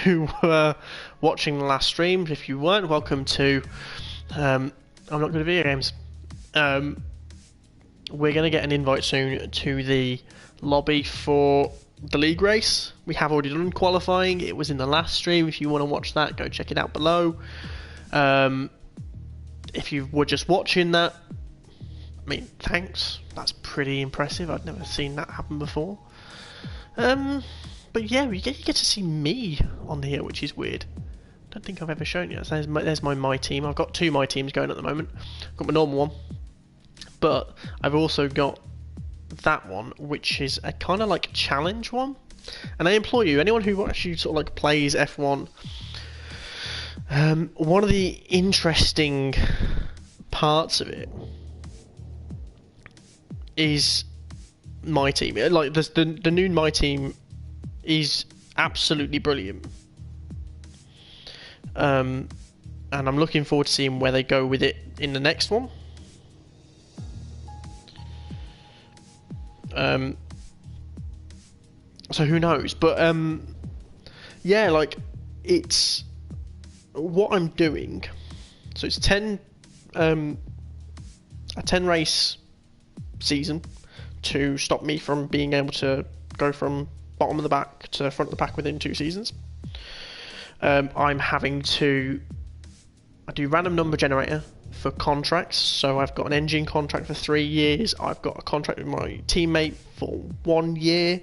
who were watching the last stream. If you weren't, welcome to I'm not good at video games. We're going to get an invite soon to the lobby for the league race. We have already done qualifying. It was in the last stream. If you want to watch that, go check it out below. If you were just watching that, I mean, thanks. That's pretty impressive. I've never seen that happen before. But yeah, you get to see me on here, which is weird. Don't think I've ever shown you. So there's my team. I've got two my teams going at the moment. I've got my normal one, but I've also got that one, which is a kind of like challenge one. And I implore you, anyone who actually sort of like plays F1, one of the interesting parts of it is my team. Like the new my team is absolutely brilliant. And I'm looking forward to seeing where they go with it in the next one. So who knows? But yeah, like it's what I'm doing. So it's a 10 race season to stop me from being able to go from bottom of the pack to front of the pack within 2 seasons. I'm having to do random number generator for contracts. So I've got an engine contract for 3 years. I've got a contract with my teammate for 1 year.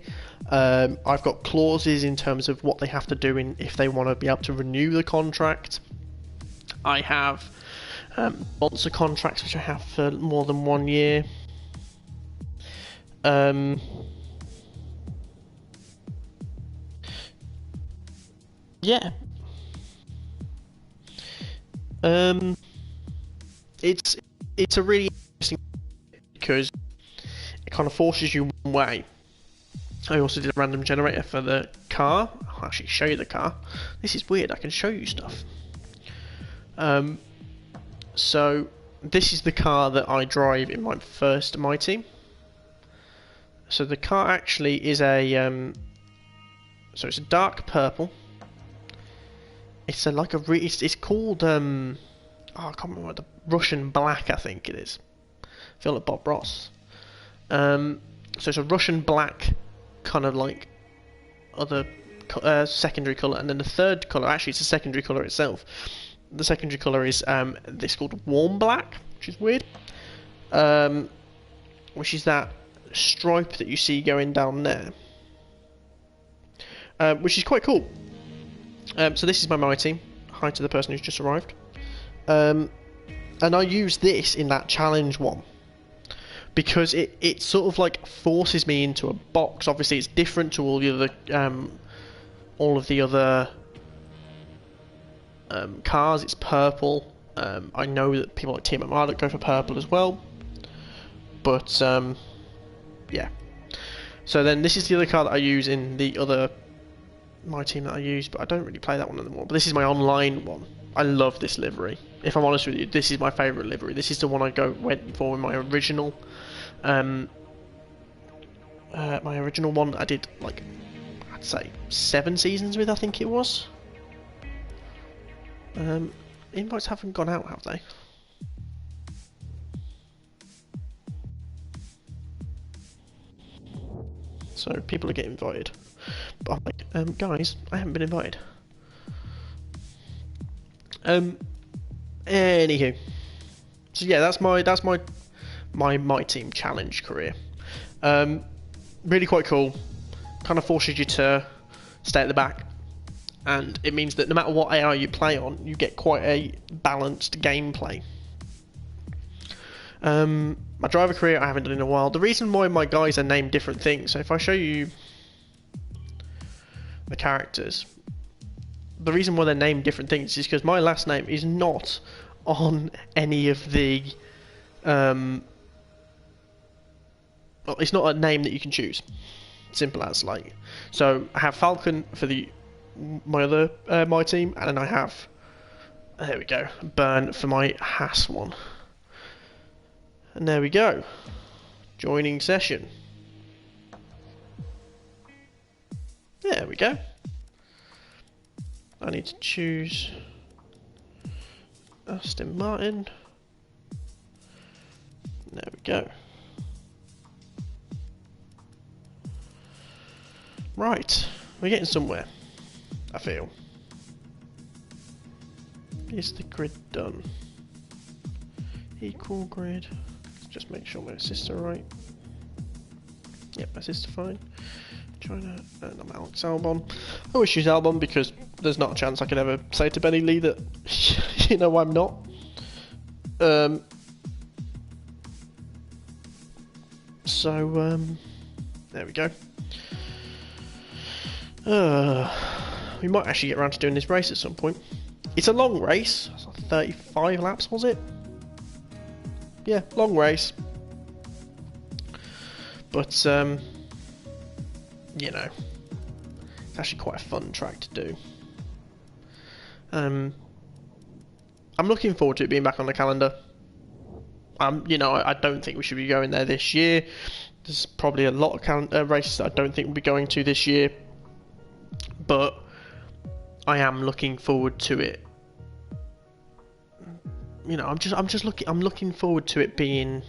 I've got clauses in terms of what they have to do if they want to be able to renew the contract. I have sponsor contracts which I have for more than 1 year. Yeah. It's a really interesting because it kind of forces you one way. I also did a random generator for the car. I'll actually show you the car. This is weird, I can show you stuff. So this is the car that I drive in my first my team. So the car actually is a so it's a dark purple. It's a like a it's called oh, I can't remember, the Russian black, I think it is. I feel like Bob Ross. So it's a Russian black, kind of like other secondary colour, and then the third colour, actually it's a secondary colour itself. The secondary colour is this called warm black, which is weird. Which is that stripe that you see going down there. Which is quite cool. So this is my team. Hi to the person who's just arrived. And I use this in that challenge one because it sort of like forces me into a box. Obviously, it's different to all of the other cars. It's purple. I know that people like Team MMR go for purple as well. But yeah. So then this is the other car that I use in the other my team that I use, but I don't really play that one anymore. But this is my online one. I love this livery. If I'm honest with you, this is my favourite livery. This is the one I went for in my original. My original one I did like I'd say 7 seasons with, I think it was. Invites haven't gone out, have they? So people are getting invited. But I'm like, guys, I haven't been invited. Anywho, so yeah, that's my team challenge career. Really quite cool. Kind of forces you to stay at the back, and it means that no matter what AI you play on, you get quite a balanced gameplay. My driver career I haven't done in a while. The reason why my guys are named different things, so if I show you the characters, the reason why they're named different things is because my last name is not on any of the well, it's not a name that you can choose. Simple as, like, so I have Falcon for my other my team, and then I have, there we go, Burn for my Haas one. And there we go. Joining session. There we go. I need to choose Aston Martin. There we go. Right, we're getting somewhere, I feel. Is the grid done? Equal grid. Let's just make sure my assists are right. Yep, assists are fine. China and I'm Alex Albon. I wish use Albon because there's not a chance I could ever say to Benny Lee that you know I'm not. There we go. We might actually get around to doing this race at some point. It's a long race. 35 laps, was it? Yeah, long race. But, you know, it's actually quite a fun track to do. I'm looking forward to it being back on the calendar. You know, I don't think we should be going there this year. There's probably a lot of races that I don't think we'll be going to this year. But I am looking forward to it. You know, I'm looking forward to it being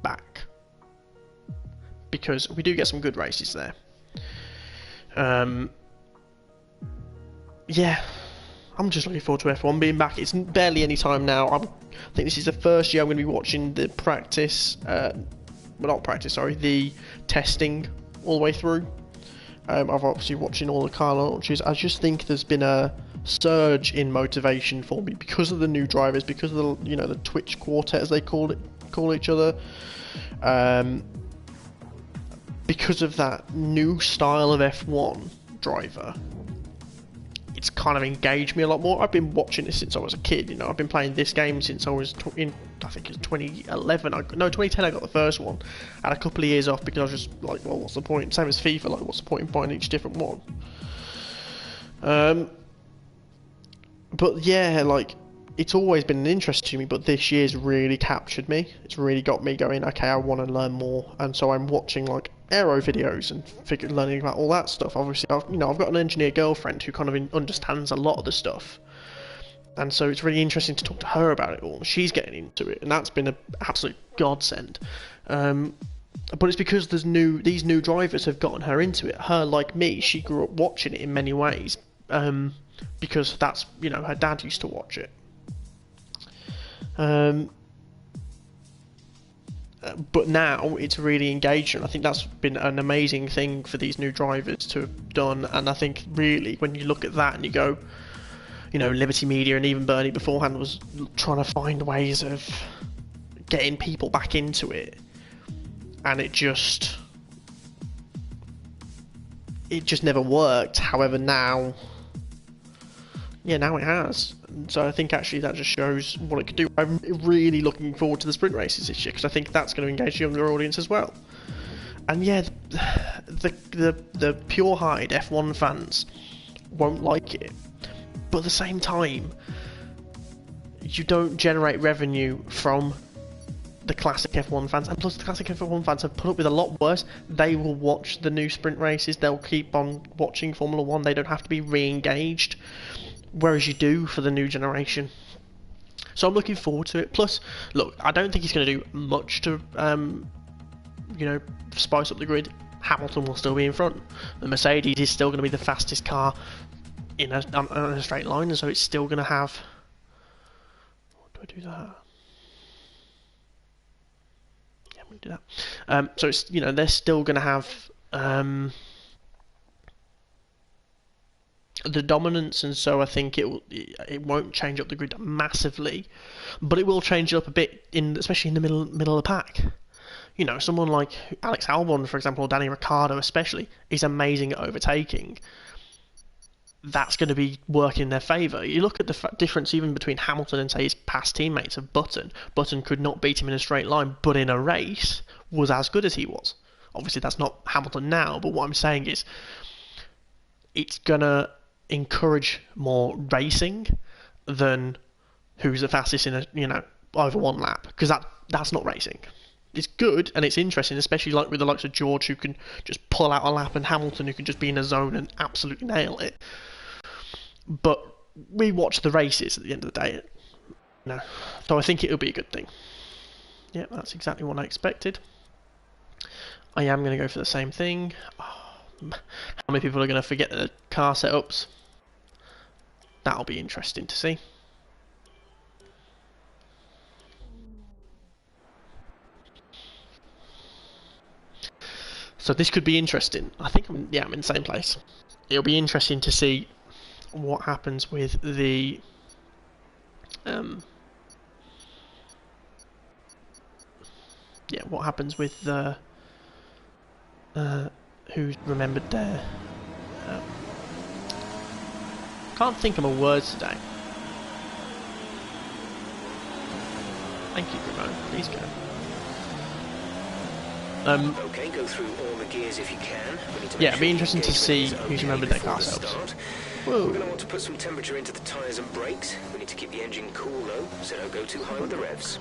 back. Because we do get some good races there. Yeah, I'm just looking forward to F1 being back. It's barely any time now. I think this is the first year I'm going to be watching the practice, well not practice, sorry, the testing all the way through. I've obviously watching all the car launches. I just think there's been a surge in motivation for me because of the new drivers, because of the, you know, the Twitch quartet as they call each other. Because of that new style of F1 driver, it's kind of engaged me a lot more. I've been watching this since I was a kid, you know. I've been playing this game since I was I think it's 2011. 2010 I got the first one. I had a couple of years off because I was just like, well, what's the point? Same as FIFA, like, what's the point in buying each different one? But yeah, like, it's always been an interest to me, but this year's really captured me. It's really got me going, okay, I want to learn more. And so I'm watching, like, aero videos and learning about all that stuff. Obviously, I've got an engineer girlfriend who kind of understands a lot of the stuff. And so it's really interesting to talk to her about it all. She's getting into it, and that's been an absolute godsend. But it's because these new drivers have gotten her into it. Her, like me, she grew up watching it in many ways, because that's, you know, her dad used to watch it. But now it's really engaging. I think that's been an amazing thing for these new drivers to have done. And I think really when you look at that and you go, you know, Liberty Media and even Bernie beforehand was trying to find ways of getting people back into it, and it just never worked. However, now it has. So I think actually that just shows what it could do. I'm really looking forward to the sprint races this year because I think that's going to engage the younger audience as well. And yeah, the pure-hearted F1 fans won't like it, but at the same time, you don't generate revenue from the classic F1 fans, and plus the classic F1 fans have put up with a lot worse. They will watch the new sprint races, they'll keep on watching Formula 1, they don't have to be re-engaged, whereas you do for the new generation. So I'm looking forward to it. Plus, look, I don't think he's going to do much to, you know, spice up the grid. Hamilton will still be in front. The Mercedes is still going to be the fastest car in a straight line, and so it's still going to have... What do I do that? Yeah, I'm going to do that. So it's, you know, they're still going to have the dominance, and so I think it won't change up the grid massively, but it will change it up a bit, especially in the middle of the pack. You know, someone like Alex Albon, for example, or Danny Ricciardo especially, is amazing at overtaking. That's going to be working in their favour. You look at the difference even between Hamilton and, say, his past teammates of Button. Button could not beat him in a straight line, but in a race was as good as he was. Obviously, that's not Hamilton now, but what I'm saying is it's going to encourage more racing than who's the fastest in over one lap, because that's not racing. It's good and it's interesting, especially like with the likes of George, who can just pull out a lap, and Hamilton, who can just be in a zone and absolutely nail it. but we watch the races at the end of the day. No, so I think it'll be a good thing. Yeah, that's exactly what I expected. I am going to go for the same thing. Oh, how many people are going to forget the car setups? That'll be interesting to see. So this could be interesting. I think I'm in the same place. It'll be interesting to see what happens with the what happens with the who's remembered their can't think of my words today. Thank you, Ramon. Please go. Okay, go through all the gears if you can. It'd be interesting to see who's remembered their car setups. We're going to want to put some temperature into the tyres and brakes. We need to keep the engine cool though, so don't go too high with the revs.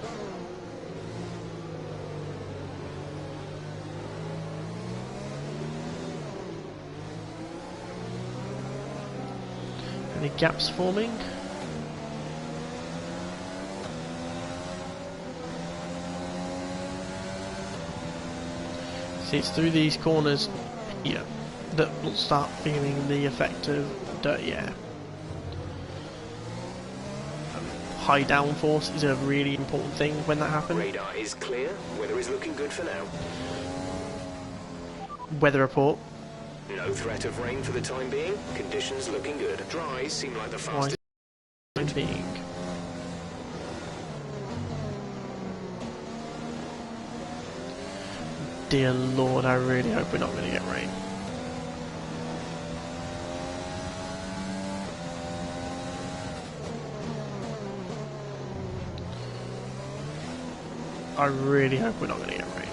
Any gaps forming? See, it's through these corners here that will start feeling the effect of dirty air. High downforce is a really important thing when that happens. Radar is clear. Weather is looking good for now. Weather report. No threat of rain for the time being. Conditions looking good. Dries seem like the fastest. Being. Dear Lord, I really hope we're not going to get rain. I really hope we're not going to get rain.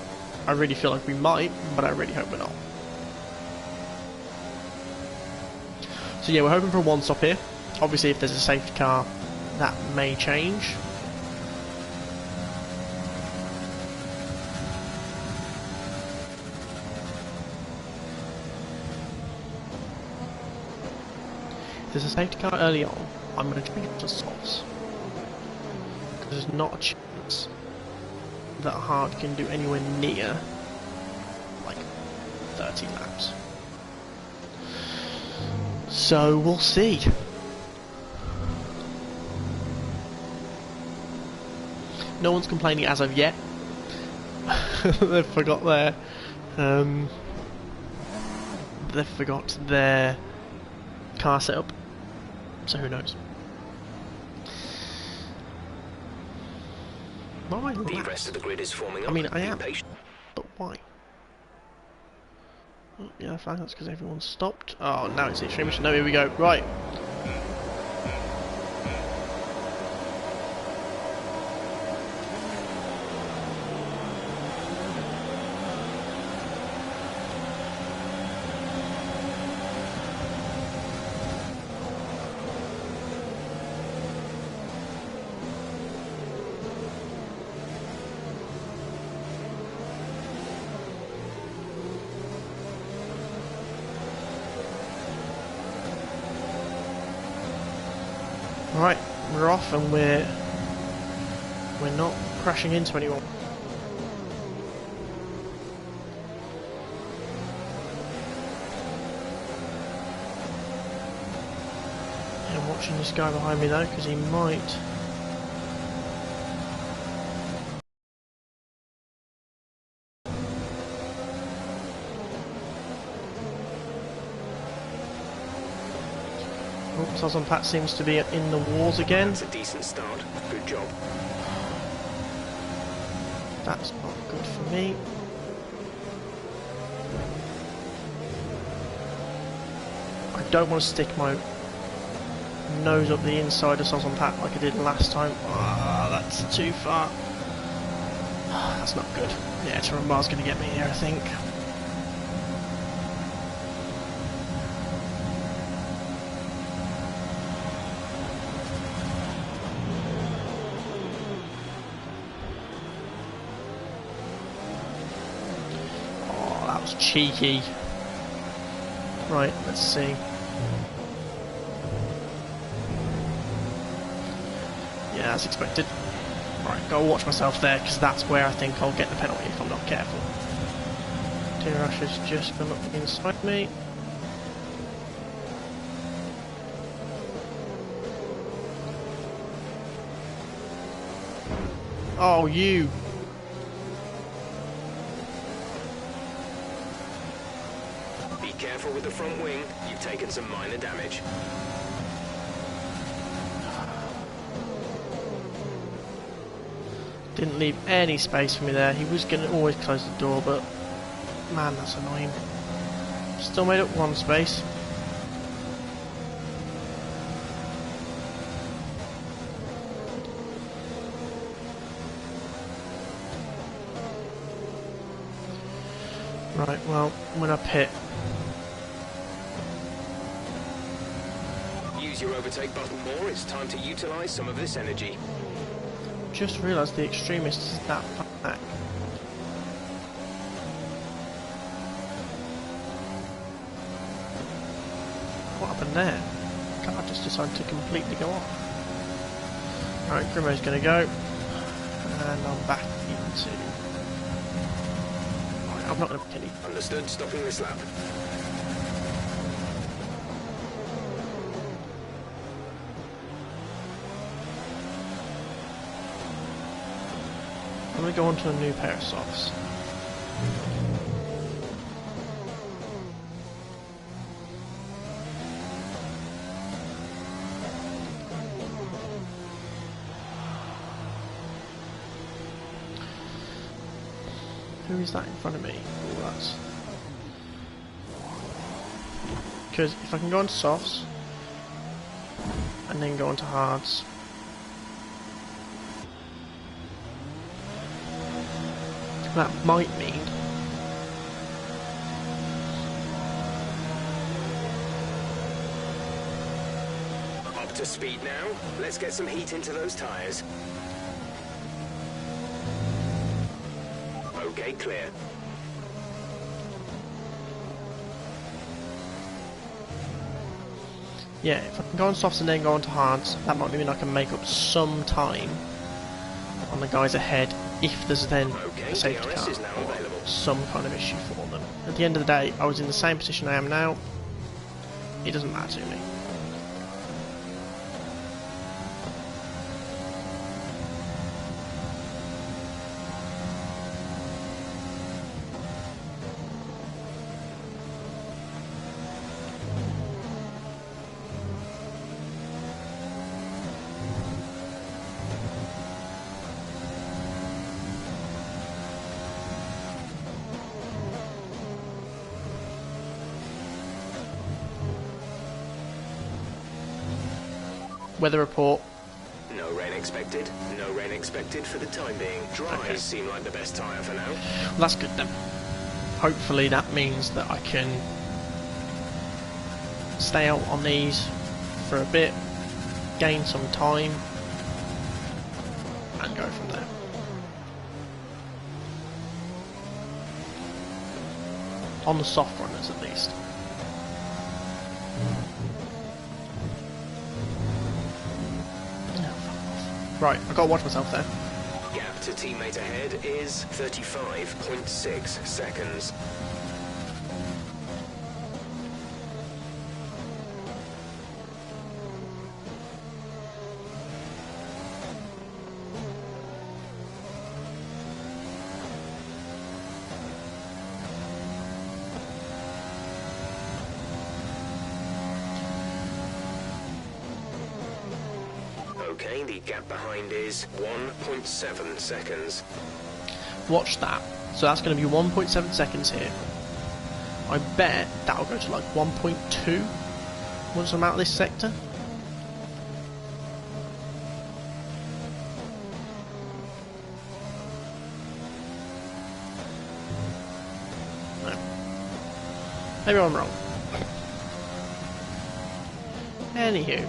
I really feel like we might, but I really hope we're not. So yeah, we're hoping for a one-stop here. Obviously, if there's a safety car, that may change. If there's a safety car early on, I'm going to change it to softs. Because there's not a chance that hard can do anywhere near like 30 laps. So we'll see. No one's complaining as of yet. They've forgot their car setup. So who knows? Why? The rest of the grid is forming up. I mean, I am. But why? Oh, yeah, I think that's because everyone's stopped. Oh, now it's extreme. No, here we go. Right. Right, we're off and we're not crashing into anyone. I'm watching this guy behind me though, because he might. Sazon Pat seems to be in the wars again. That's a decent start. Good job. That's not good for me. I don't want to stick my nose up the inside of Sazon Pat like I did last time. Ah, that's too far. That's not good. Yeah, Turumbar's going to get me here, I think. Cheeky. Right, let's see. Yeah, as expected. Right, gotta watch myself there, because that's where I think I'll get the penalty if I'm not careful. Team Russia's just gone up inside me. Oh, you! Be careful with the front wing. You've taken some minor damage. Didn't leave any space for me there. He was going to always close the door, but man, that's annoying. Still made up one space. Right, well, I'm going to pit. Use your overtake button more. It's time to utilize some of this energy. Just realised the extremist is that far back. What happened there? Car just decided to completely go off. Alright, Grimo's going to go. And I'm back into... Right, I'm not going to kill you. Understood. Stopping this lap. I'm going to go on to a new pair of socks. Who is that in front of me? Oh, that's... Because if I can go on to softs, and then go on to hards, that might mean Up to speed now. Let's get some heat into those tires. Okay, clear. yeah, if I can go on softs and then go on to hards, that might mean I can make up some time on the guys ahead if there's then Okay, a safety RRC car is now or available. some kind of issue for them. At the end of the day, I was in the same position I am now. It doesn't matter to me. Weather report. No rain expected. No rain expected for the time being. Dries Okay. seem like the best tyre for now. Well, that's good then. Hopefully that means that I can stay out on these for a bit, gain some time, and go from there. On the soft runners at least. Right, I've got to watch myself there. Gap to teammate ahead is 35.6 seconds. Okay, the gap behind is 1.7 seconds. Watch that. So that's going to be 1.7 seconds here. I bet that'll go to like 1.2 once I'm out of this sector. No. Maybe I'm wrong. Anywho.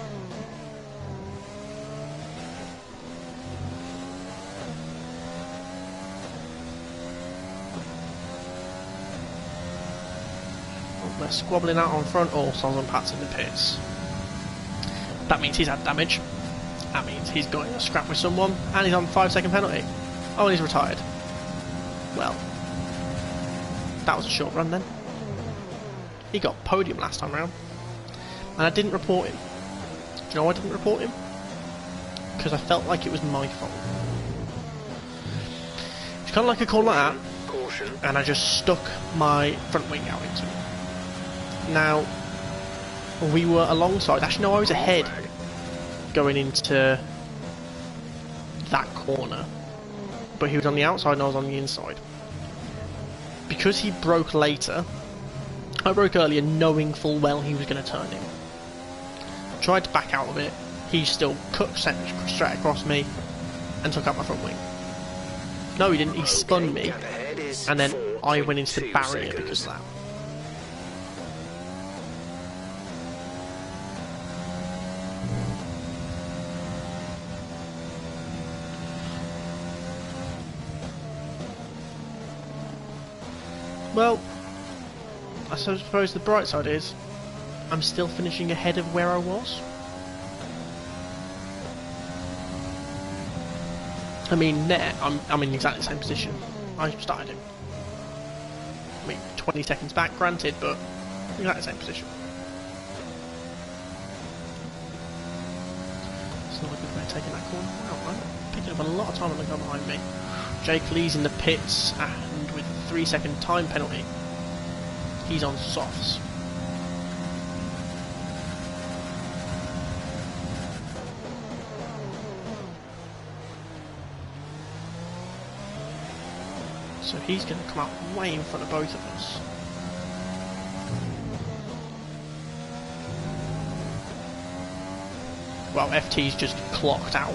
They're squabbling out on front, or Sols and Pat's in the pits. That means he's had damage. That means he's got in a scrap with someone, and he's on 5-second penalty. Oh, and he's retired. Well, that was a short run then. He got podium last time round, and I didn't report him. Do you know why I didn't report him? Because I felt like it was my fault. It's kind of like a call like that, and I just stuck my front wing out into it. Now, we were alongside. Actually, no, I was ahead going into that corner, but he was on the outside and I was on the inside. Because he broke later, I broke earlier knowing full well he was going to turn him. Tried to back out of it, he still cut straight across me and took out my front wing. No, he didn't, he spun me, and then I went into the barrier because of that. Well, I suppose the bright side is I'm still finishing ahead of where I was. I mean, there, I'm in exactly the same position I started in. I mean, 20 seconds back, granted, but exactly the same position. It's not a good way of taking that corner. Wow, I'm picking up a lot of time on the car behind me. Jake Lee's in the pits, and with a 3-second time penalty, he's on softs. So he's going to come up way in front of both of us. Well, FT's just clocked out.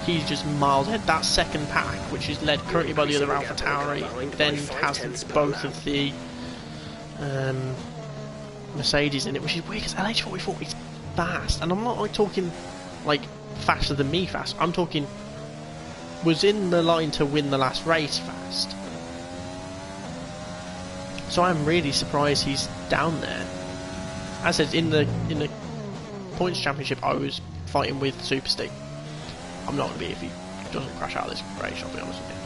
He's just miles ahead. That second pack, which is led currently by the other Alpha Tauri, then has both of the Mercedes in it, which is weird because LH44 is fast, and I'm not like talking like faster than me fast. I'm talking was in the line to win the last race fast. So I'm really surprised he's down there. As I said, in the points championship, I was fighting with Super Steve. I'm not going to be if he doesn't crash out of this race, I'll be honest with you.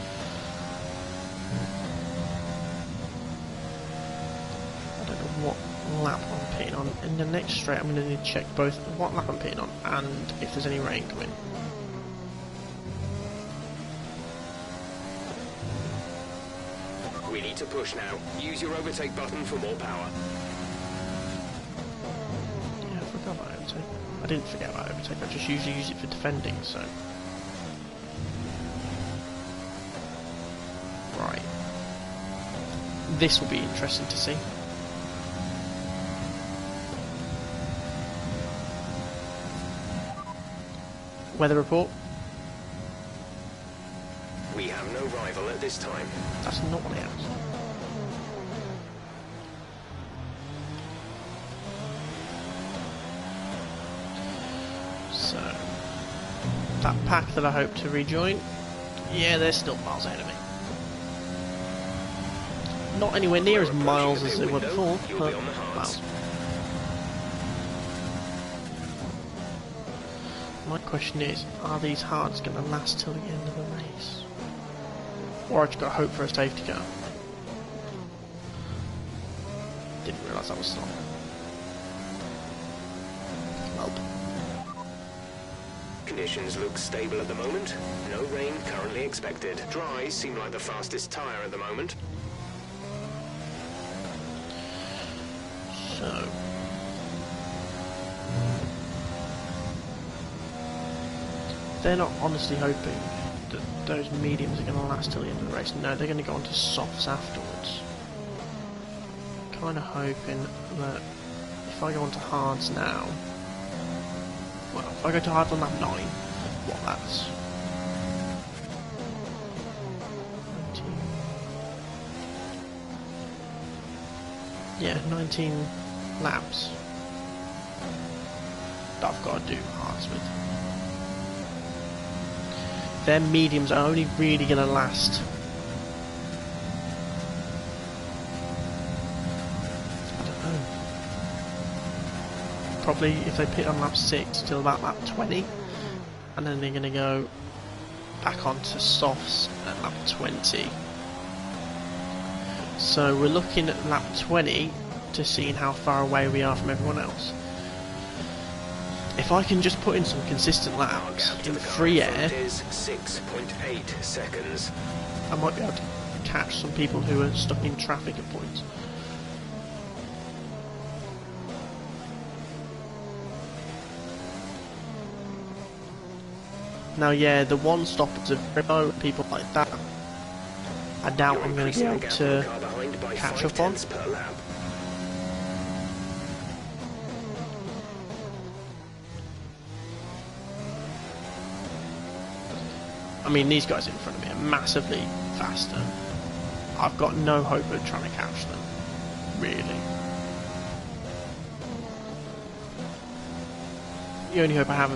I don't know what lap I'm pitting on. In the next straight, I'm going to need to check both what lap I'm pitting on and if there's any rain coming. We need to push now. Use your overtake button for more power. Yeah, I forgot about overtake. I didn't forget about overtake, I just usually use it for defending, so... Right. This will be interesting to see. Weather report. We have no rival at this time. That's not what it is. So, that pack that I hope to rejoin, yeah, they're still miles ahead of me. Not anywhere near as miles as they were before, but miles. My question is, are these hards going to last till the end of the race? Or I've just got to hope for a safety car. Didn't realise that was slow. Well. Conditions look stable at the moment. No rain currently expected. Dries seem like the fastest tyre at the moment. So... they're not honestly hoping that those mediums are going to last till the end of the race. No, they're going to go on to softs afterwards. Kind of hoping that if I go on to hards now... well, if I go to hards on lap 9, what that's... 19... yeah, 19 laps that I've got to do hards with. Their mediums are only really going to last, I don't know, probably if they pit on lap 6 till about lap 20, and then they're going to go back onto softs at lap 20. So we're looking at lap 20 to seeing how far away we are from everyone else. If I can just put in some consistent laps in free air, 6.8 seconds. I might be able to catch some people who are stuck in traffic at points. Now, yeah, the one stoppers of remote people like that, I doubt I'm going to be able to catch up on. I mean, these guys in front of me are massively faster. I've got no hope of trying to catch them, really. The only hope I have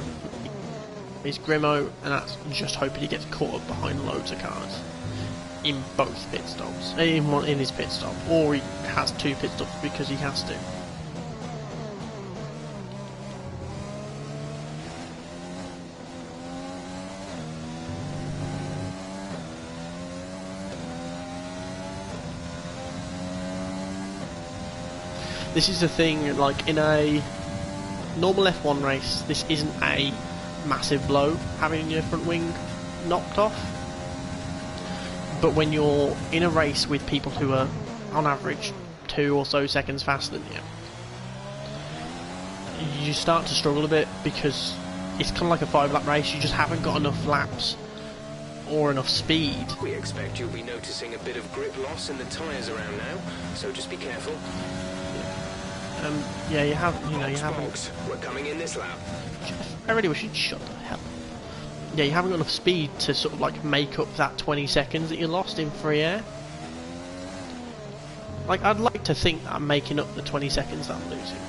is Grimo, and that's just hoping he gets caught up behind loads of cars in both pit stops, in his pit stop, or he has 2 pit stops because he has to. This is the thing, like in a normal F1 race, this isn't a massive blow having your front wing knocked off. But when you're in a race with people who are on average 2 or so seconds faster than you start to struggle a bit, because it's kind of like a 5-lap race. You just haven't got enough laps or enough speed. We expect you'll be noticing a bit of grip loss in the tyres around now, so just be careful. Yeah, you haven't. We're coming in this lap. I really wish you'd shut the hell up. Yeah, you haven't got enough speed to sort of like make up that 20 seconds that you lost in free air. Like, I'd like to think that I'm making up the 20 seconds that I'm losing,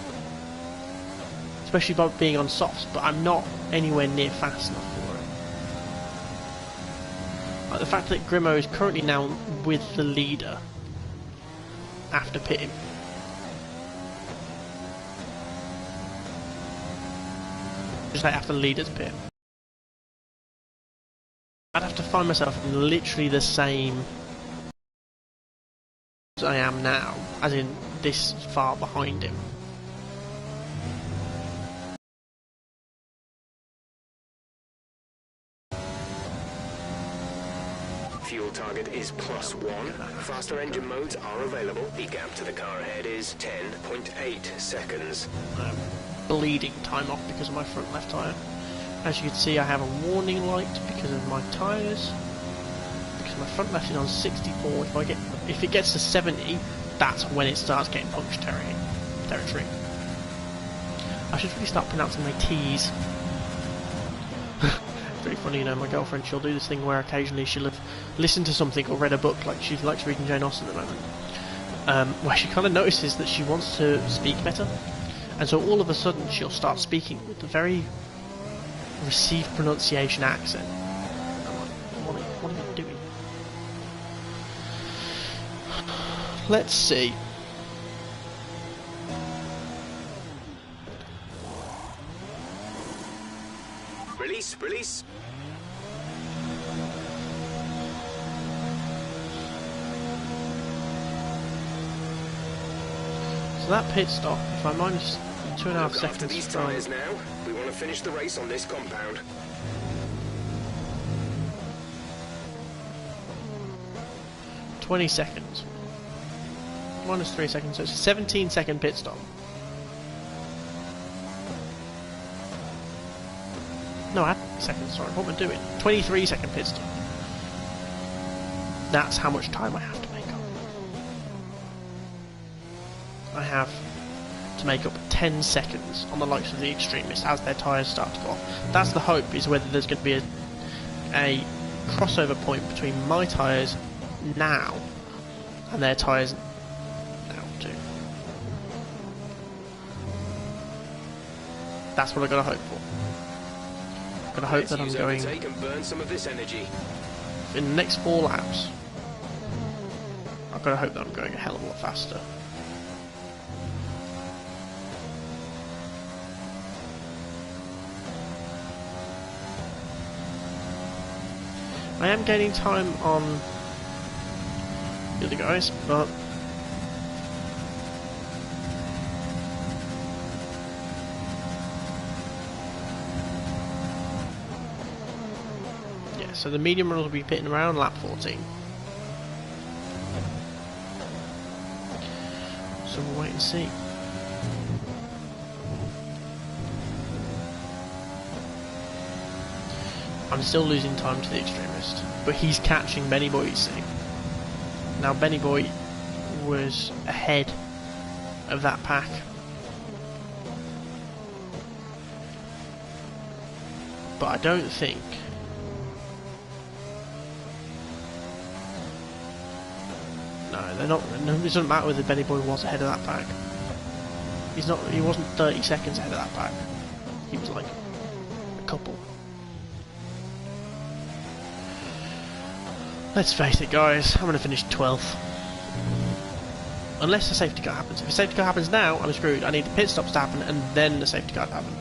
especially by being on softs, but I'm not anywhere near fast enough for it. Like, the fact that Grimo is currently now with the leader after pitting. Just like after the leader's pit. I'd have to find myself in literally the same as I am now, as in this far behind him. Fuel target is +1. Faster engine modes are available. The gap to the car ahead is 10.8 seconds. Bleeding time off because of my front left tyre. As you can see, I have a warning light because of my tyres. Because my front left is on 64. If it gets to 70, that's when it starts getting punched territory. I should really start pronouncing my T's. Very funny, you know, my girlfriend, she'll do this thing where occasionally she'll have listened to something or read a book, like she likes reading Jane Austen at the moment, where she kind of notices that she wants to speak better. And so all of a sudden she'll start speaking with a very received pronunciation accent. I'm like, what are you doing? Let's see. Release. So that pit stop, if I minus 2.5 seconds after these from... tyres now. We want to finish the race on this compound. 20 seconds. Minus 3 seconds, so it's a 17-second pit stop. No, 8 seconds, sorry, what am I doing? 23-second pit stop. That's how much time I have to make up. I have to make up 10 seconds on the likes of the extremists as their tyres start to go off. That's the hope, is whether there's going to be a crossover point between my tyres now and their tyres now too. That's what I've got to hope for. I've got to hope that I'm going and burn some of this energy. in the next 4 laps. I've got to hope that I'm going a hell of a lot faster. I am gaining time on the other guys, but yeah, so the medium runners will be pitting around lap 14. So we'll wait and see. I'm still losing time to the extremist, but he's catching Benny Boy, you see. Now Benny Boy was ahead of that pack. But I don't think no, they're not. No, it doesn't matter whether Benny Boy was ahead of that pack. He's not. He wasn't 30 seconds ahead of that pack. He was like a couple. Let's face it, guys. I'm going to finish 12th. Unless the safety car happens. If the safety car happens now, I'm screwed. I need the pit stops to happen and then the safety car to happen.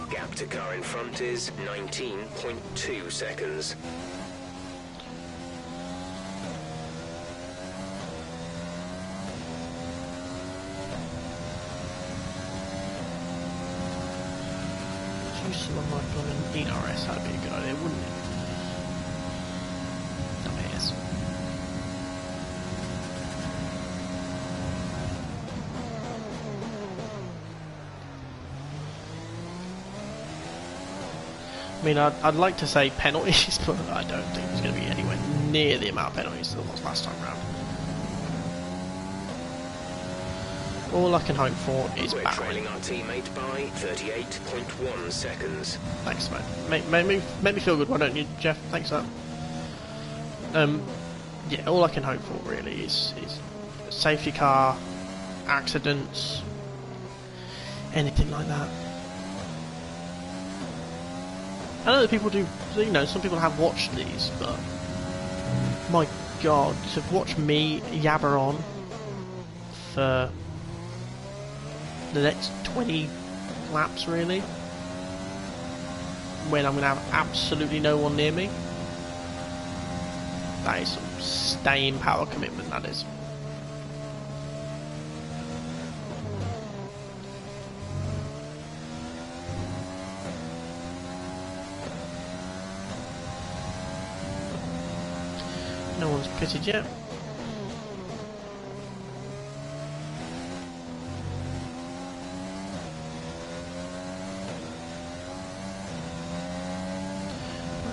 Gap to car in front is 19.2 seconds. Someone might run an RRC, that'd be a good idea, wouldn't it? Oh, yes. I mean, I'd like to say penalties, but I don't think there's going to be anywhere near the amount of penalties that there was last time round. All I can hope for is We're battling. trailing our teammate by 38.1 seconds. Thanks, mate. Make me feel good, why don't you, Jeff? Thanks for that. Yeah, all I can hope for really is safety car, accidents, anything like that. I know that people do, you know, some people have watched these, but my God, to watch me yabber on for the next 20 laps really, when I'm going to have absolutely no one near me, that is some staying power commitment, that is. No one's pitted yet.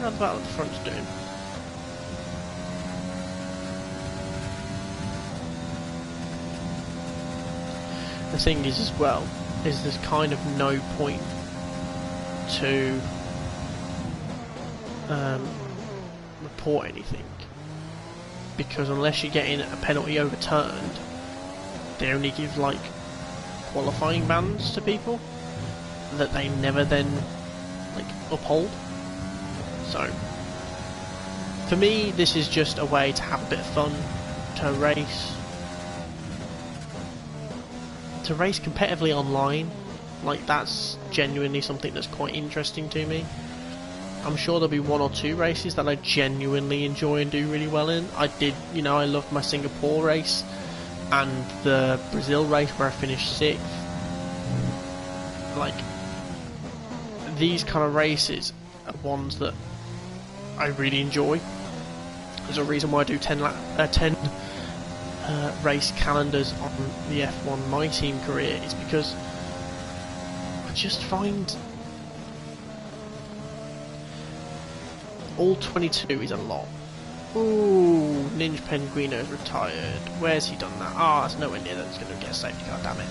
How's that at the front's doing? The thing is as well, is there's kind of no point to report anything, because unless you're getting a penalty overturned, they only give like qualifying bans to people that they never then like uphold. So, for me, this is just a way to have a bit of fun, to race competitively online. Like, that's genuinely something that's quite interesting to me. I'm sure there'll be one or two races that I genuinely enjoy and do really well in. I did, you know, I loved my Singapore race and the Brazil race where I finished 6th. Like, these kind of races are ones that I really enjoy. There's a reason why I do 10 race calendars on the F1 My Team career, is because I just find all 22 is a lot. Ooh, Ninja Penguino's retired. Where's he done that? Ah, it's nowhere near that. It's going to get a safety car, damn it.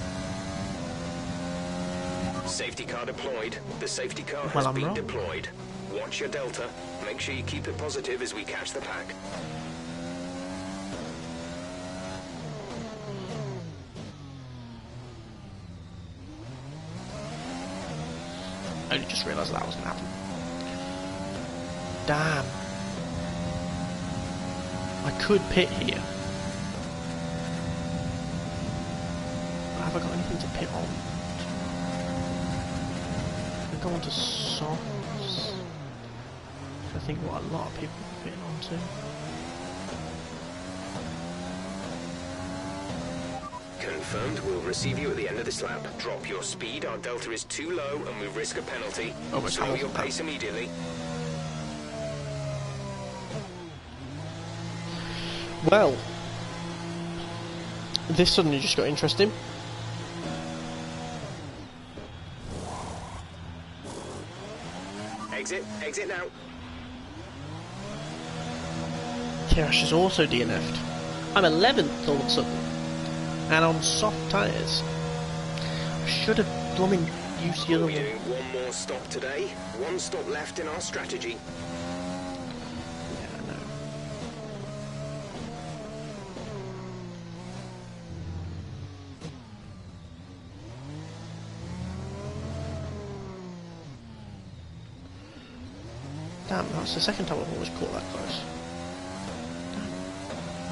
Safety car deployed. The safety car Well, has I'm been wrong. deployed. Watch your delta. Make sure you keep it positive as we catch the pack. I only just realised that was going to happen. Damn. I could pit here. Have I got anything to pit on? I go on to softs. I think what a lot of people are pitting onto. Confirmed. We'll receive you at the end of this lap. Drop your speed. Our delta is too low and we risk a penalty. Slow your pace immediately. Well, this suddenly just got interesting. Exit now. Tirash is also DNF'd. I'm 11th all of a sudden. And on soft tyres. I should have blooming used the other one. We're doing one more stop today. One stop left in our strategy. Yeah, I know. Damn, that's the second time I've always caught that close. Damn.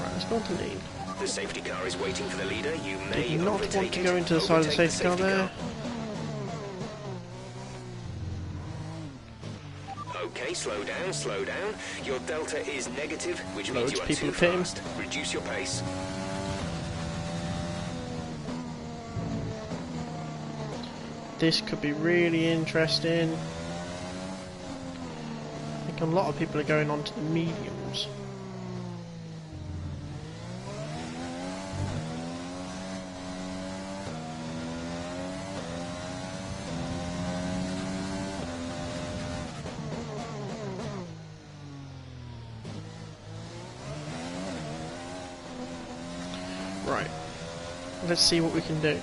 Right, let's go on to lead. The safety car is waiting for the leader. You may Did not want to go into the side of the safety car there. Okay, slow down, slow down. Your delta is negative, which means you are too pitting. fast. Reduce your pace. This could be really interesting. I think a lot of people are going on to the mediums. Right, let's see what we can do.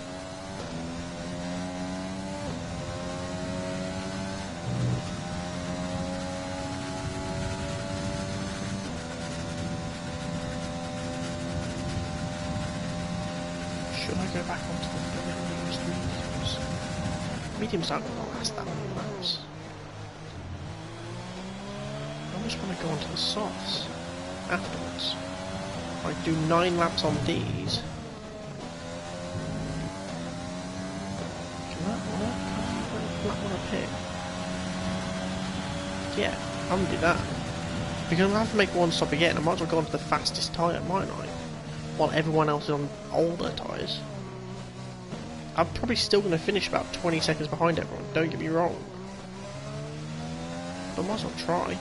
Should I go back onto the used mediums? Mediums aren't going to last that many laps. I just want to go onto the softs afterwards. I do 9 laps on these. Can that work? Can I pick? Yeah, I'm gonna do that. Because I'm gonna have to make one stop again. I might as well go on to the fastest tyre, mightn't I? While everyone else is on older tyres. I'm probably still gonna finish about 20 seconds behind everyone, don't get me wrong. But I might as well try.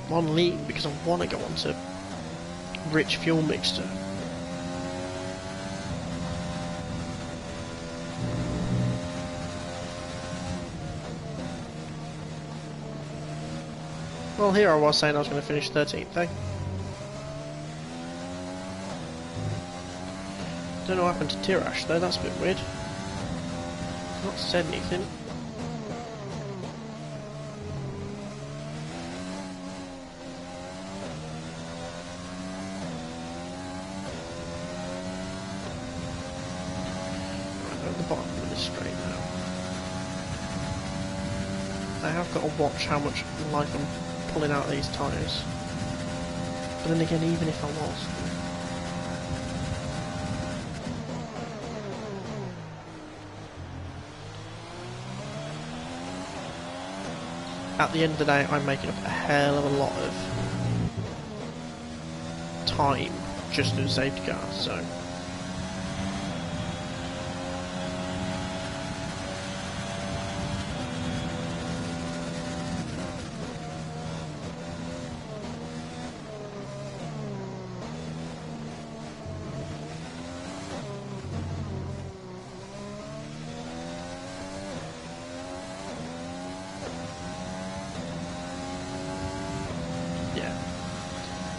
I'm on lean because I want to go on to rich fuel mixture. Well, here I was saying I was going to finish 13th, eh? Don't know what happened to Tirash though, that's a bit weird. He's not said anything. I've got to watch how much life I'm pulling out of these tyres. But then again, even if I was... At the end of the day, I'm making up a hell of a lot of time just through safety cars, so...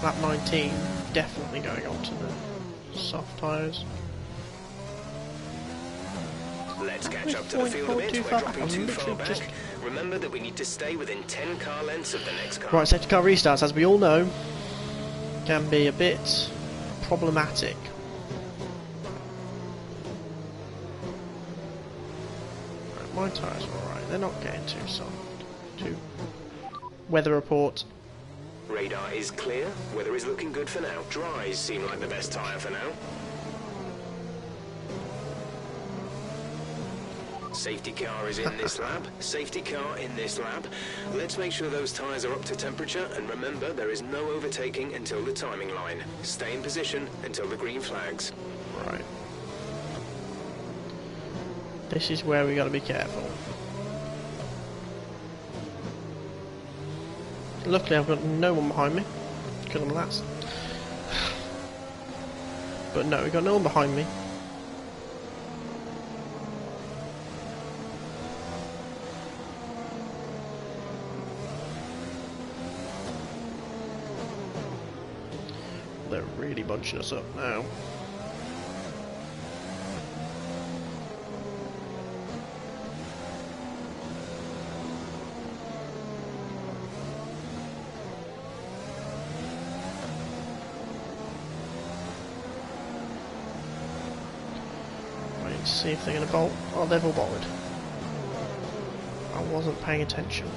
Lap 19, definitely going on to the soft tyres. Let's catch up to the field a bit. We're dropping too far back. Remember that we need to stay within 10 car lengths of the next car. Right, safety car restarts, as we all know, can be a bit problematic. My tyres are alright. They're not getting too soft. Too. Weather report. Radar is clear. Weather is looking good for now. Dries seem like the best tyre for now. Safety car is in this lab. Safety car in this lab. Let's make sure those tyres are up to temperature, and remember, there is no overtaking until the timing line. Stay in position until the green flags. Right. This is where we gotta be careful. Luckily I've got no one behind me. Good on that. But no, we've got no one behind me. They're really bunching us up now. Wait, see if they're going to bolt. Oh, they've all bolted. I wasn't paying attention.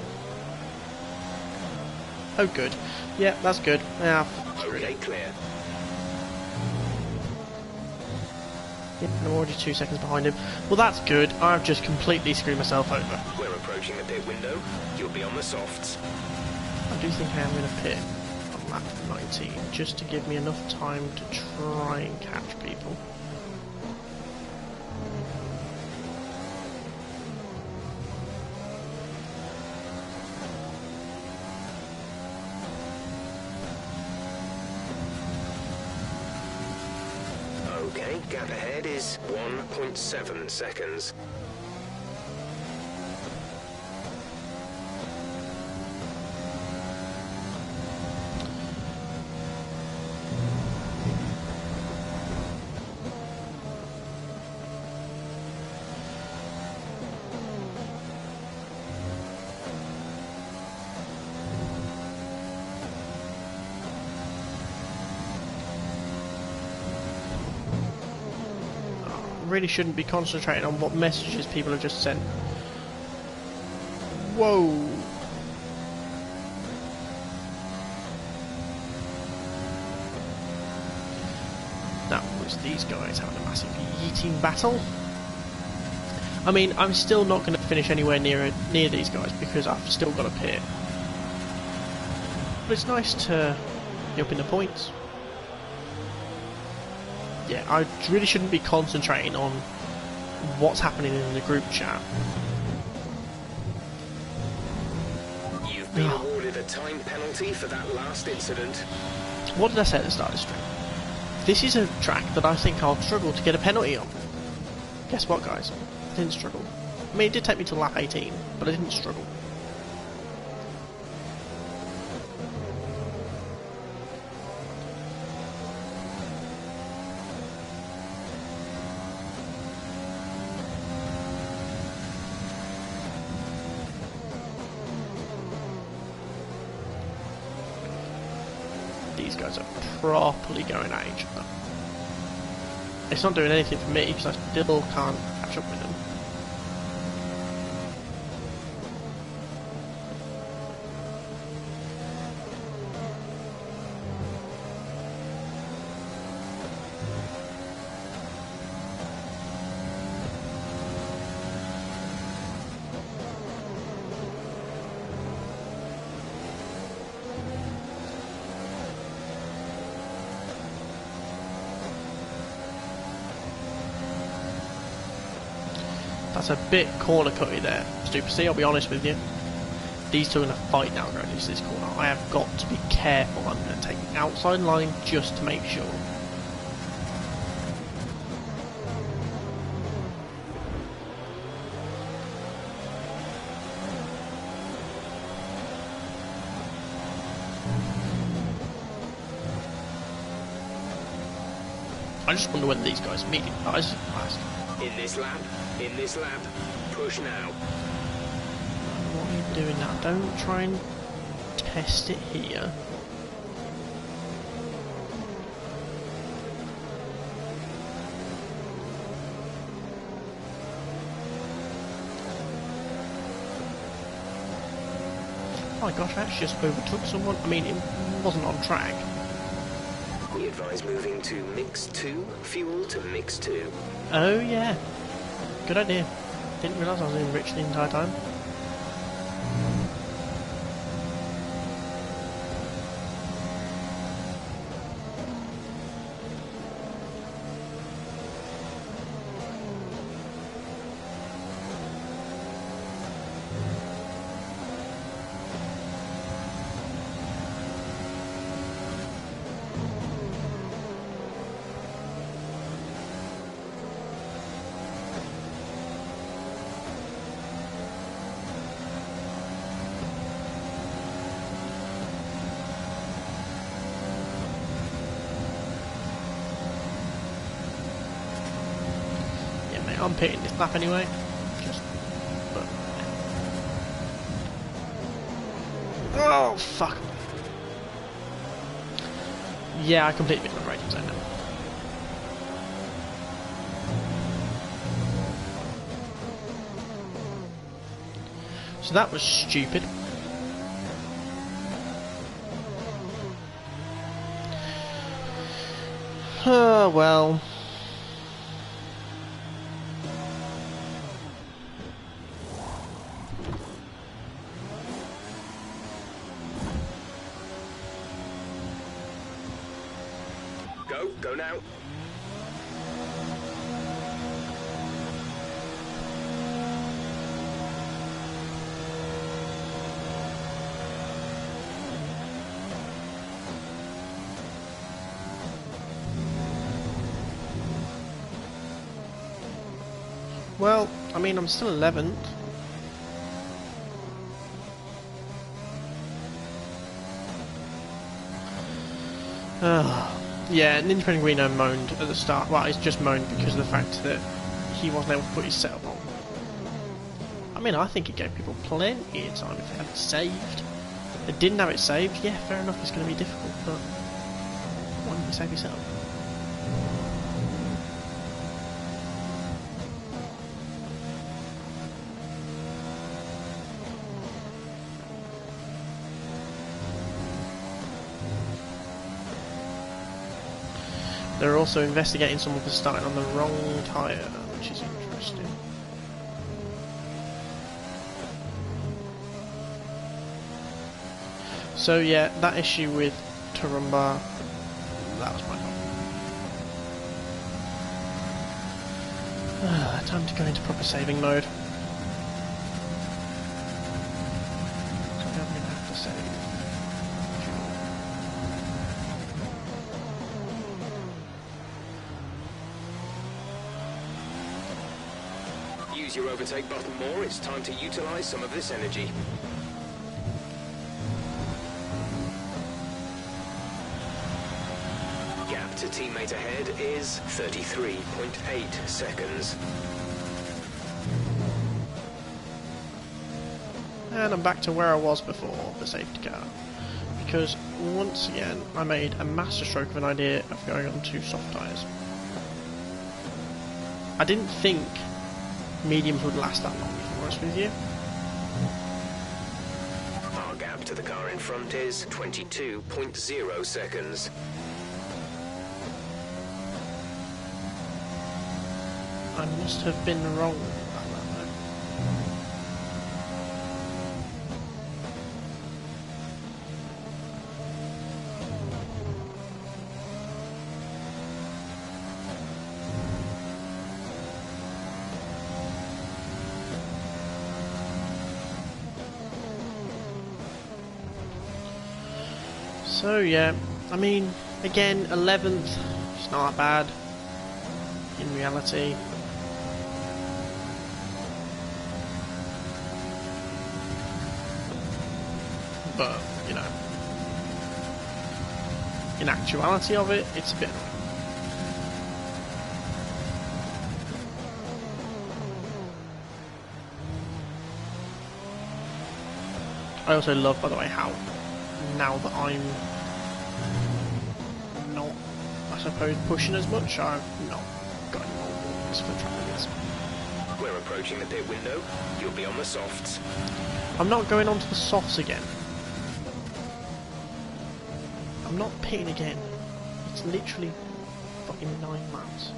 Oh, good. Yeah, that's good. Yeah. Okay, clear. Yeah, I'm already 2 seconds behind him. Well, that's good. I've just completely screwed myself over. We're approaching the pit window. You'll be on the softs. I do think I am going to pit on lap 19, just to give me enough time to try and catch people. Okay, gap ahead is 1.7 seconds. Really shouldn't be concentrating on what messages people have just sent. Whoa! That was these guys having a massive yeeting battle. I mean, I'm still not going to finish anywhere near these guys because I've still got a pit. But it's nice to be up in the points. Yeah, I really shouldn't be concentrating on what's happening in the group chat. You've been awarded a time penalty for that last incident. What did I say at the start of the stream? This is a track that I think I'll struggle to get a penalty on. Guess what, guys? I didn't struggle. I mean, it did take me to lap 18, but I didn't struggle. These guys are properly going at each other. It's not doing anything for me because I still can't catch up with them. That's a bit corner cutty there, Super C, I'll be honest with you. These two are going to fight now going into this corner. I have got to be careful. I'm going to take the outside line just to make sure. I just wonder whether these guys meet. In this lap, push now. What are you doing now? Don't try and test it here. my gosh, I actually just overtook someone. I mean, it wasn't on track. We advise moving to mix 2, fuel to mix 2. Oh yeah, good idea. Didn't realise I was in rich the entire time. I'm pitting this lap anyway. But... Oh fuck! Yeah, I completely missed my braking zone now. So that was stupid. Oh well. Go now. Well, I mean, I'm still 11th. Yeah, Ninja Penguino moaned at the start. Well, he's just moaned because of the fact that he wasn't able to put his setup on. I mean, I think it gave people plenty of time if they had it saved. If they didn't have it saved, yeah, fair enough, it's going to be difficult, but why don't you save your setup? They're also investigating someone for starting on the wrong tyre, which is interesting. So yeah, that issue with Tarumba, that was my fault. Time to go into proper saving mode. I'm going to have to save. Use your overtake button more, it's time to utilize some of this energy. Gap to teammate ahead is 33.8 seconds. And I'm back to where I was before the safety car. Because once again, I made a masterstroke of an idea of going on to soft tyres. I didn't think mediums would last that long, if I'm honest with you. Our gap to the car in front is 22.0 seconds. I must have been wrong about that though. So yeah, I mean, again, 11th, it's not that bad in reality. But, you know, in actuality of it, it's a bit annoying. I also love, by the way, how now that I'm not, I suppose, pushing as much, I've not got any more warnings for track limits. We're approaching the pit window. You'll be on the softs. I'm not going onto the softs again. I'm not pitting again. It's literally fucking 9 laps.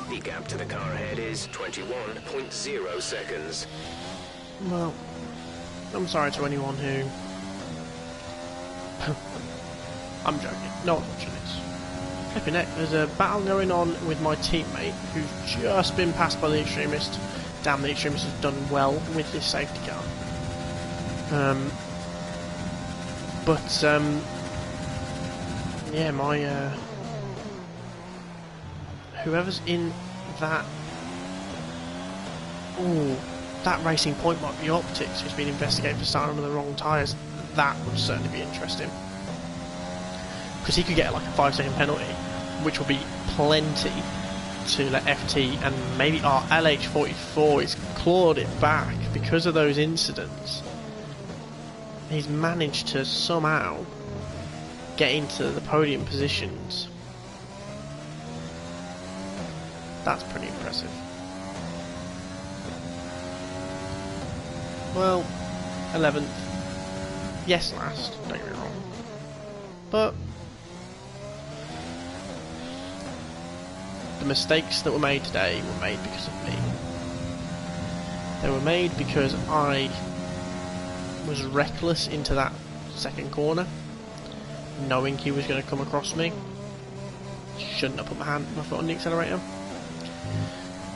The gap to the car ahead is 21.0 seconds. Well, I'm sorry to anyone who... I'm joking. No one watching this. Flipping heck, there's a battle going on with my teammate who's just been passed by the extremist. Damn, the extremist has done well with this safety car. Yeah, my whoever's in that... Ooh, that Racing Point might be Optics, who's been investigated for starting on the wrong tyres. That would certainly be interesting. Because he could get like a 5-second penalty, which will be plenty to let FT and maybe our LH44 has clawed it back because of those incidents. He's managed to somehow get into the podium positions. That's pretty impressive. Well, 11th. Yes, last, don't get me wrong. But the mistakes that were made today were made because of me. They were made because I was reckless into that second corner, knowing he was going to come across me. Shouldn't have put my foot on the accelerator.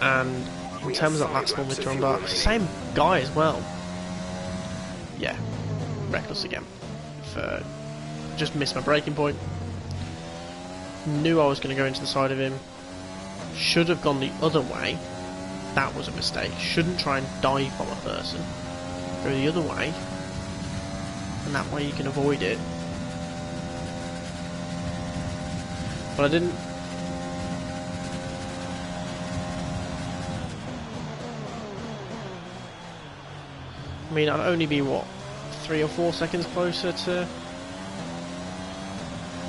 And in terms of that last one with Trumba, same guy as well. Yeah, reckless again. Just missed my braking point. Knew I was going to go into the side of him. Should have gone the other way. That was a mistake. Shouldn't try and dive bomb a person. Go the other way, and that way you can avoid it. But I didn't. I mean, I'd only be, what, 3 or 4 seconds closer to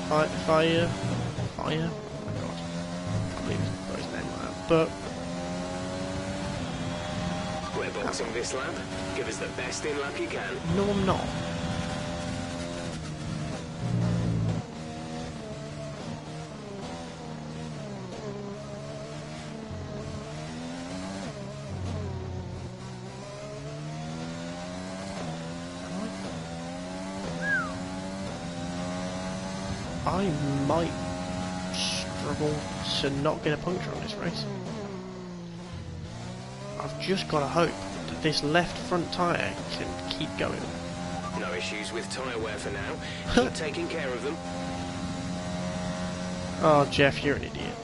Fire? Oh my god, I believe he's got his name like that. But we're boxing this lap. Give us the best in lap you can. No, I'm not. I might struggle to not get a puncture on this race. I've just got to hope that this left front tyre can keep going. No issues with tyre wear for now. Keep taking care of them. Oh, Jeff, you're an idiot.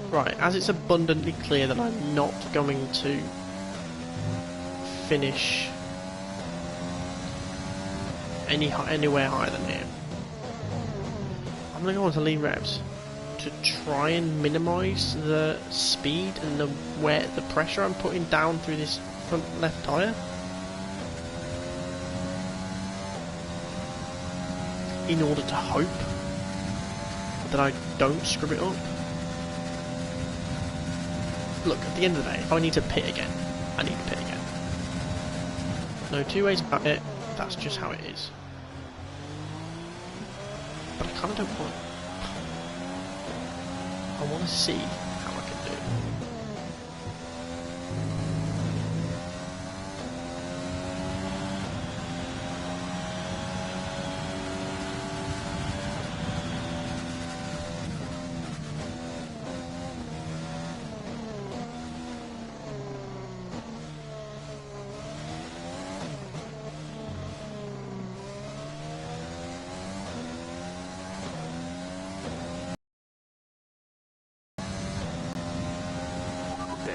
Right, as it's abundantly clear that I'm not going to finish anywhere higher than here, I'm going to go on to lean revs to try and minimise the speed and the pressure I'm putting down through this front left tyre, in order to hope that I don't screw it up. Look, at the end of the day, if I need to pit again, I need to pit again. No two ways about it, that's just how it is. But I kind of don't want. I want to see how I can do it.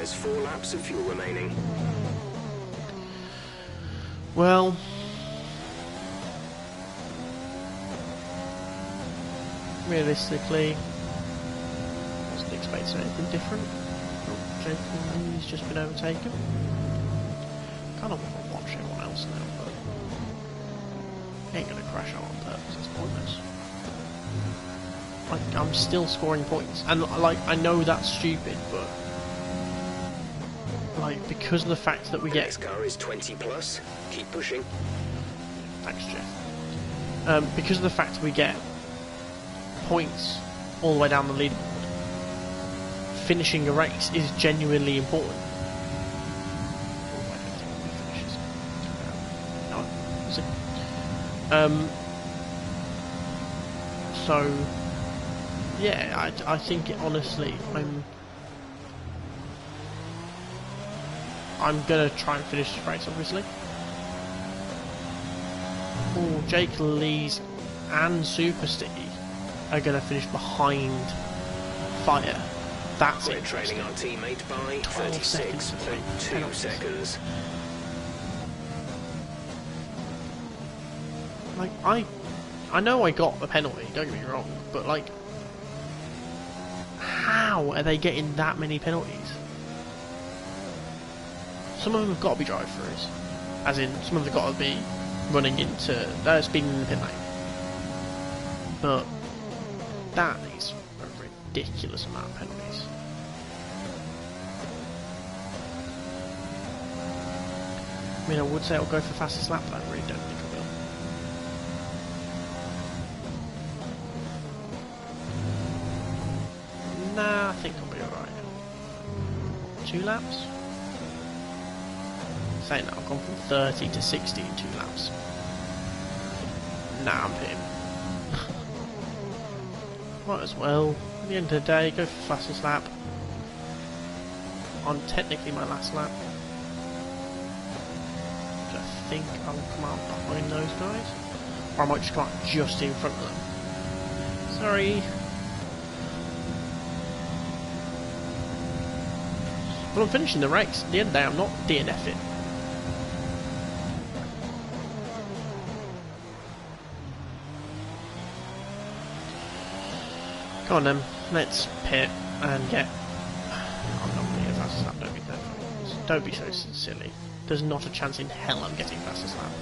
has 4 laps of fuel remaining. Well, realistically, I wasn't expecting anything different. Oh, Jacob Lee's just been overtaken. Kind of want to watch everyone else now, but he ain't gonna crash out on purpose. It's pointless. Like, I'm still scoring points, and like I know that's stupid, but like because of the fact that we get. Next car is 20 plus. Keep pushing. Thanks, Jeff. Because of the fact that we get points all the way down the leaderboard, finishing a race is genuinely important. So yeah, I think it, honestly, I'm gonna try and finish this race, obviously. Oh, Jake Lee's and Super Sticky are gonna finish behind Fire. That's We're trailing our teammate by 36.2 seconds. Like, I know I got the penalty, don't get me wrong, but like, how are they getting that many penalties? Some of them have got to be drive-throughs, as in, some of them have got to be running into, speeding in the pit lane. But that is a ridiculous amount of penalties. I mean, I would say I'll go for fastest lap, but I really don't think I will. Nah, I think I'll be alright. 2 laps? Saying that, I've gone from 30 to 60 in 2 laps. Nah, I'm pitting. Might as well. At the end of the day, go for fastest lap. On technically my last lap. So I think I'll come out behind those guys. Or I might just come out just in front of them. Sorry. But I'm finishing the race. At the end of the day, I'm not DNFing. Come on then, let's pit and get. I'm not going to get fastest lap, don't be so silly. There's not a chance in hell I'm getting fastest lap.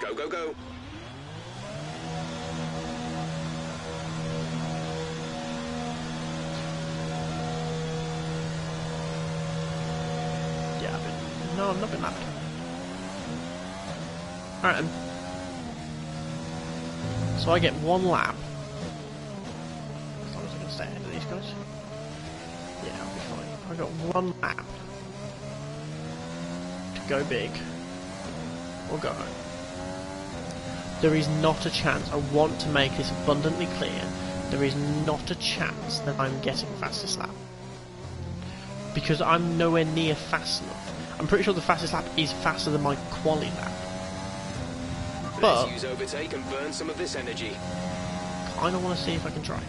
Go, go, go. No, I've not been lapped. Alright then. So I get 1 lap. As long as I can stay ahead of these guys. Yeah, I'll be fine. I got 1 lap to go big or go home. There is not a chance, I want to make this abundantly clear, there is not a chance that I'm getting fastest lap. Because I'm nowhere near fast enough. I'm pretty sure the fastest lap is faster than my quali lap. But let's use overtake and burn some of this energy. I don't want to see if I can try.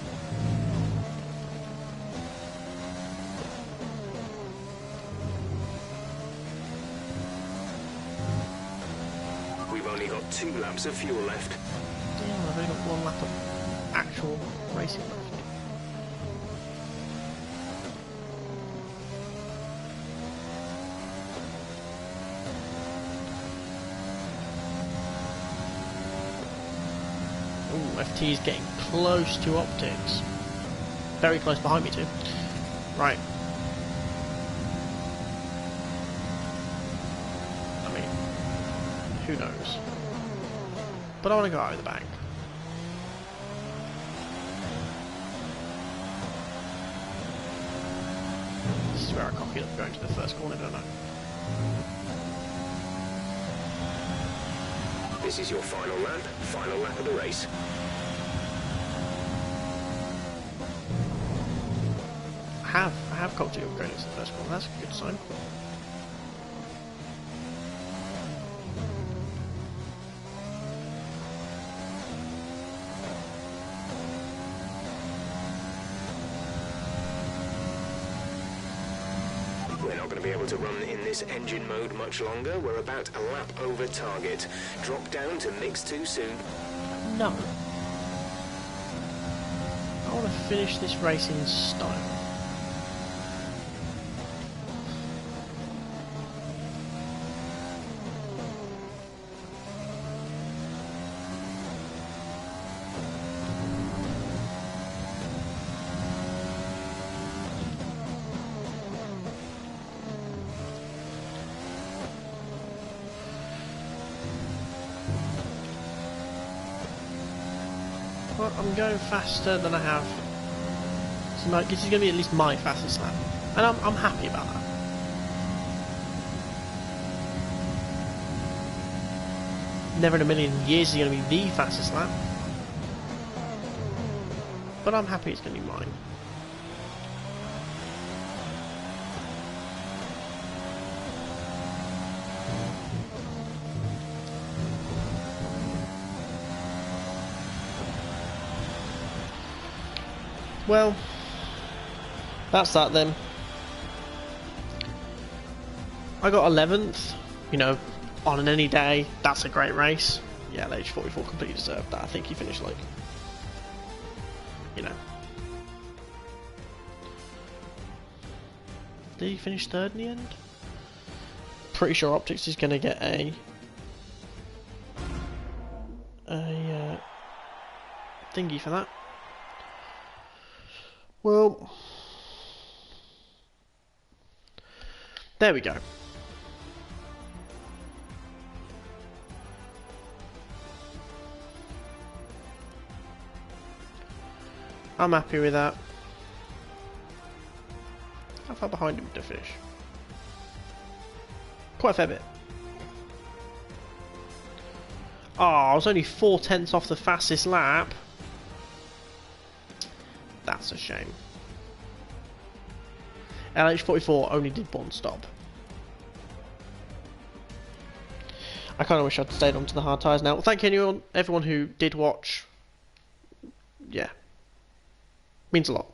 We've only got 2 laps of fuel left. Damn, I've only got 1 lap of actual racing left. FT is getting close to optics. Very close behind me too. Right. I mean, who knows? But I want to go out of the bank. This is where I copied up going to the first corner, don't I? This is your final lap of the race. I have copied up going into the first corner, that's a good sign. not going to be able to run in this engine mode much longer. We're about a lap over target. Drop down to mix 2 soon. No. I want to finish this race in style. I'm going faster than I have. So this is going to be at least my fastest lap, and I'm happy about that. Never in a million years is going to be the fastest lap, but I'm happy it's going to be mine. Well, that's that then. I got 11th, you know, on an any day. That's a great race. Yeah, LH44 completely deserved that. I think he finished like, you know. Did he finish 3rd in the end? Pretty sure Optics is going to get a thingy for that. Well, there we go. I'm happy with that. How far behind him to finish? Quite a fair bit. Oh, I was only 4/10 off the fastest lap. That's a shame. LH44 only did 1 stop. I kind of wish I'd stayed on to the hard tyres now. Thank you everyone who did watch. Yeah. Means a lot.